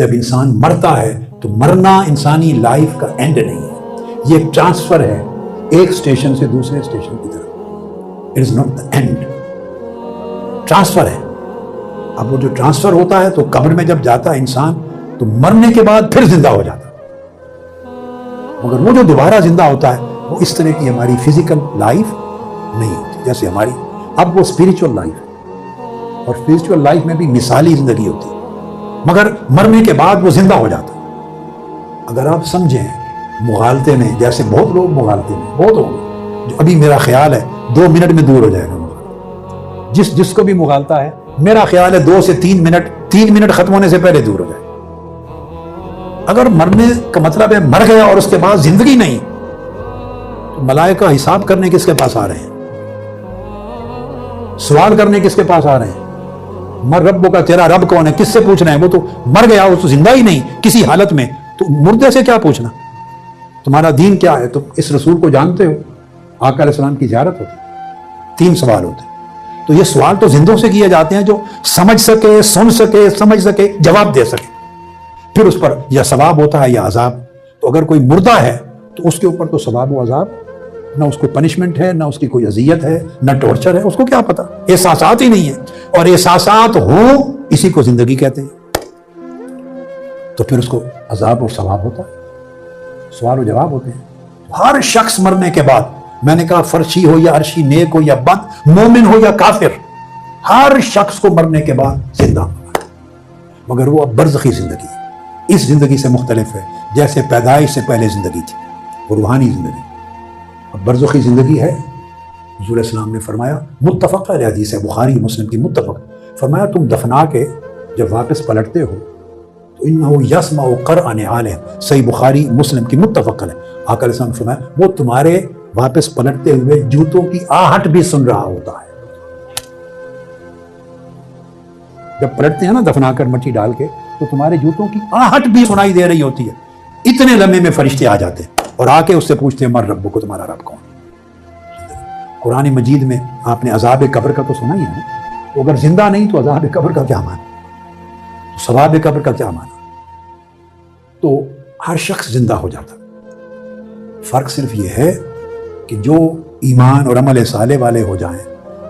جب انسان مرتا ہے تو مرنا انسانی لائف کا اینڈ نہیں ہے، یہ ایک ٹرانسفر ہے ایک اسٹیشن سے دوسرے اسٹیشن کی طرف. It is not the and, transfer ہے. اب وہ جو ٹرانسفر ہوتا ہے تو قبر میں جب جاتا ہے انسان تو مرنے کے بعد پھر زندہ ہو جاتا ہے، مگر وہ جو دوبارہ زندہ ہوتا ہے وہ اس طرح کی ہماری فزیکل لائف نہیں ہوتی جیسے ہماری. اب وہ اسپریچول لائف ہے، اور اسپریچول لائف میں بھی مثالی زندگی ہوتی ہے، مگر مرنے کے بعد وہ زندہ ہو جاتا ہے. اگر آپ سمجھیں مغالطے میں، جیسے بہت لوگ مغالطے میں بہت ہوں گے، جو ابھی میرا خیال ہے 2 منٹ میں دور ہو جائے گا. جس کو بھی مغالطہ ہے میرا خیال ہے 2 سے 3 منٹ، 3 منٹ ختم ہونے سے پہلے دور ہو جائے. اگر مرنے کا مطلب ہے مر گیا اور اس کے بعد زندگی نہیں، تو ملائکہ حساب کرنے کس کے پاس آ رہے ہیں؟ سوال کرنے کس کے پاس آ رہے ہیں؟ مر ربوں کا، تیرا رب کون ہے، کس سے پوچھنا ہے؟ وہ تو مر گیا، وہ تو زندہ ہی نہیں کسی حالت میں، تو مردے سے کیا پوچھنا؟ تمہارا دین کیا ہے؟ تم اس رسول کو جانتے ہو؟ آقا علیہ السلام کی زیارت ہوتی، 3 سوال ہوتے. تو یہ سوال تو زندوں سے کیے جاتے ہیں جو سمجھ سکے، سن سکے، سمجھ سکے، جواب دے سکے. پھر اس پر یا ثواب ہوتا ہے یا عذاب. تو اگر کوئی مردہ ہے تو اس کے اوپر تو ثواب و عذاب، نہ اس کو پنشمنٹ ہے، نہ اس کی کوئی اذیت ہے، نہ ٹارچر ہے. اس کو کیا پتا؟ احساسات ہی نہیں ہے، اور احساسات ہو اسی کو زندگی کہتے ہیں. تو پھر اس کو عذاب اور ثواب ہوتا ہے، سوال و جواب ہوتے ہیں. ہر شخص مرنے کے بعد، میں نے کہا فرشی ہو یا عرشی، نیک ہو یا بد، مومن ہو یا کافر، ہر شخص کو مرنے کے بعد زندہ ہونا، مگر وہ اب برزخی زندگی ہے. اس زندگی سے مختلف ہے، جیسے پیدائش سے پہلے زندگی تھی، وہ روحانی زندگی. اب برزخی زندگی ہے. حضور علیہ السلام نے فرمایا، متفق علیہ حدیث ہے، بخاری مسلم کی متفق، فرمایا تم دفنا کے جب واپس پلٹتے ہو تو انہو یسمع قرع نعالہم، صحیح بخاری مسلم کی متفق علیہ. آقا علیہ السلام نے فرمایا وہ تمہارے واپس پلٹتے ہوئے جوتوں کی آہٹ بھی سن رہا ہوتا ہے. جب پلٹتے ہیں نا دفنا کر مٹی ڈال کے، تو تمہارے جوتوں کی آہٹ بھی سنائی دے رہی ہوتی ہے. اتنے لمحے میں فرشتے آ جاتے ہیں اور آ کے اس سے پوچھتے ہیں، مر رب کو، تمہارا رب کون؟ قرآن مجید میں آپ نے عذاب قبر کا تو سنا ہی ہے نا. تو اگر زندہ نہیں تو عذاب قبر کا کیا معنی؟ تو ثواب قبر کا کیا معنی؟ تو ہر شخص زندہ ہو جاتا. فرق صرف یہ ہے کہ جو ایمان اور عمل صالح والے ہو جائیں،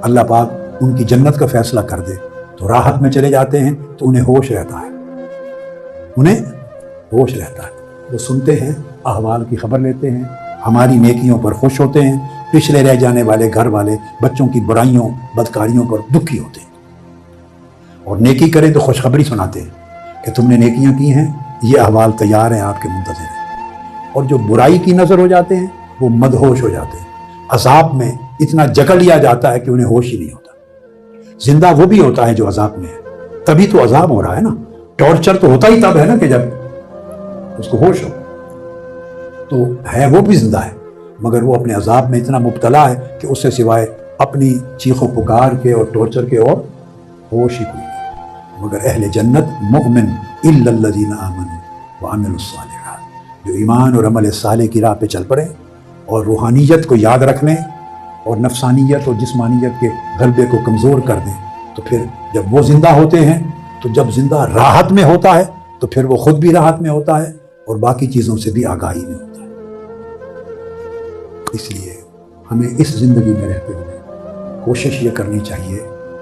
اللہ پاک ان کی جنت کا فیصلہ کر دے تو راحت میں چلے جاتے ہیں، تو انہیں ہوش رہتا ہے، انہیں ہوش رہتا ہے. وہ سنتے ہیں، احوال کی خبر لیتے ہیں، ہماری نیکیوں پر خوش ہوتے ہیں، پچھلے رہ جانے والے گھر والے بچوں کی برائیوں بدکاریوں پر دکھی ہوتے ہیں. اور نیکی کریں تو خوشخبری سناتے ہیں کہ تم نے نیکیاں کی ہیں، یہ احوال تیار ہیں، آپ کے منتظر ہیں. اور جو برائی کی نظر ہو جاتے ہیں وہ مدہوش ہو جاتے ہیں، عذاب میں اتنا جکڑ لیا جاتا ہے کہ انہیں ہوش ہی نہیں ہوتا. زندہ وہ بھی ہوتا ہے جو عذاب میں ہے، تبھی تو عذاب ہو رہا ہے نا. ٹارچر تو ہوتا ہی تب ہے نا کہ جب اس کو ہوش ہو. تو ہے وہ بھی زندہ ہے، مگر وہ اپنے عذاب میں اتنا مبتلا ہے کہ اس سے سوائے اپنی چیخ و پکار کے اور ٹارچر کے اور ہوش ہی کوئی نہیں. مگر اہل جنت مؤمن الا الذین آمنوا وعملوا الصالحات، جو ایمان اور عمل صالح کی راہ پہ چل پڑے اور روحانیت کو یاد رکھ لیں اور نفسانیت اور جسمانیت کے غلبے کو کمزور کر دیں، تو پھر جب وہ زندہ ہوتے ہیں، تو جب زندہ راحت میں ہوتا ہے تو پھر وہ خود بھی راحت میں ہوتا ہے اور باقی چیزوں سے بھی آگاہی میں ہوتا ہے. اس لیے ہمیں اس زندگی میں رہتے ہوئے کوشش یہ کرنی چاہیے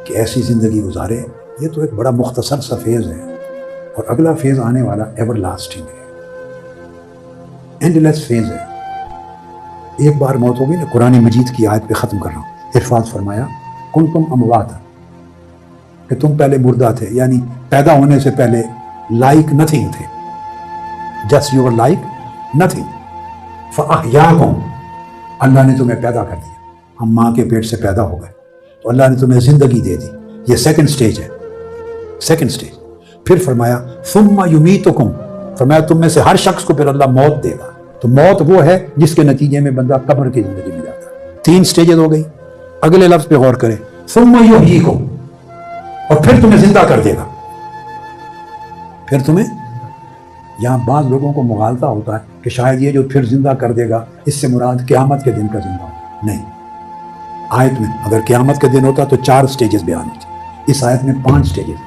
کہ ایسی زندگی گزارے. یہ تو ایک بڑا مختصر سا فیز ہے، اور اگلا فیز آنے والا ایور لاسٹنگ ہے، اینڈ لیس فیز ہے. ایک بار موت ہوگی نا. قرآن مجید کی آیت پہ ختم کر رہا ہوں. ارشاد فرمایا کنتم اموات، کہ تم پہلے مردہ تھے، یعنی پیدا ہونے سے پہلے لائک نتھنگ تھے، just you were like nothing. فاحیاکم، اللہ نے تمہیں پیدا کر دیا. ہم ماں کے پیٹ سے پیدا ہو گئے تو اللہ نے تمہیں زندگی دے دی. یہ سیکنڈ سٹیج ہے، سیکنڈ سٹیج. پھر فرمایا ثم یمیتکم، فرمایا تم میں سے ہر شخص کو پھر اللہ موت دے گا. تو موت وہ ہے جس کے نتیجے میں بندہ قبر کی زندگی میں جاتا ہے. 3 سٹیجز ہو گئی. اگلے لفظ پہ غور کریں، ثم یحییکم، اور پھر تمہیں زندہ کر دے گا. پھر تمہیں، یہاں بعض لوگوں کو مغالطہ ہوتا ہے کہ شاید یہ جو پھر زندہ کر دے گا اس سے مراد قیامت کے دن کا زندہ ہوگا. نہیں، آیت میں اگر قیامت کے دن ہوتا تو 4 سٹیجز بیان ہوتی، اس آیت میں 5 سٹیجز.